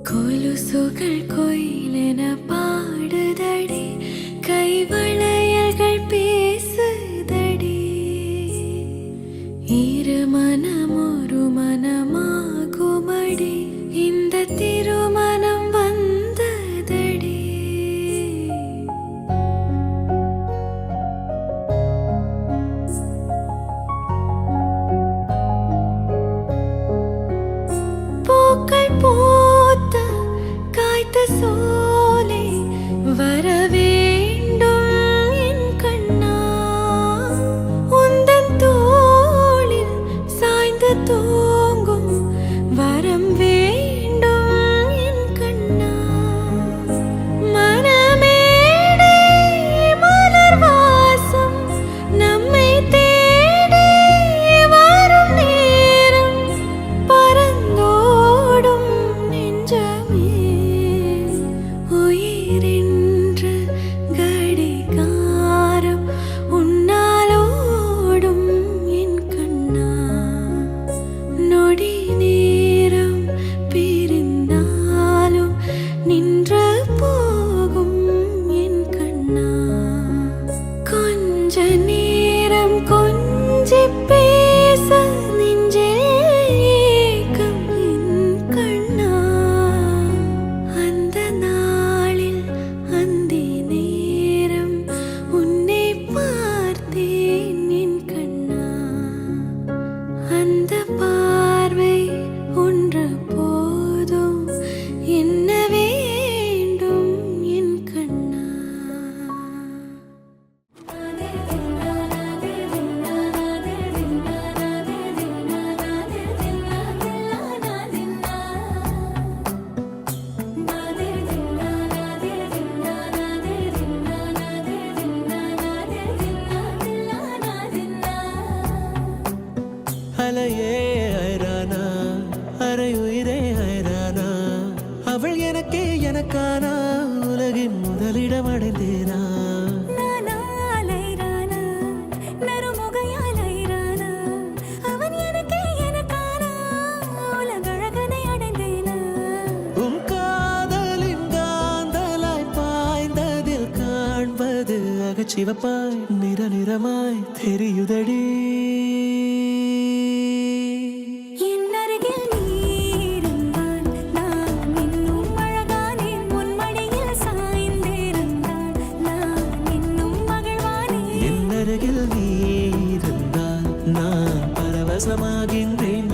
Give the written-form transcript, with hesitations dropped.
கொலுசுகள் கோயிலென பாடுதடி, கைவளையல்கள் பேசுதடி, இரு மனம் ஒரு மனமாகுமடி, இந்த திருமணம் வந்ததடி. பூக்கள் பூத்த காய்த்த சோலை வர வேண்டும் என் கண்ணா, உந்தன் தோளில் சாய்ந்து தூங்கும் வரம் வேண்டும் என் கண்ணா. மனமேடை மலர் வாசம் நம்மை தேடி வரும் நேரம், பறந்தோடும் நெஞ்சமே உயிரென்ற கடிகாரம் உன்னாலோடும் என் கண்ணா. நொடி நேரம் பிரிந்தாலும் நின்று போகும் என் கண்ணா. கொஞ்ச நேரம் கொஞ்சி பேச நெஞ்சில் ஏக்கம் என் கண்ணா. அந்த நாளில் அந்தி நேரம் உன்னை பார்த்தேன் என் கண்ணா. அந்த பார்வை ஒன்று போதும், என்ன வேண்டும் என் கண்ணா. அலையே ஐரானா, அரை உயிரே ஐரானா, அவள் எனக்கே எனக்கானா, உலகின் முதலிடம் அடைந்தேனா. உன் காதலின் காந்தலாய் பாய்ந்ததில் காண்பது அகச்சிவப்பாய் நிற நிறமாய் தெரியுதடி. அருகில் நீ இருந்தால் நான் பரவசமாகின்றேன்.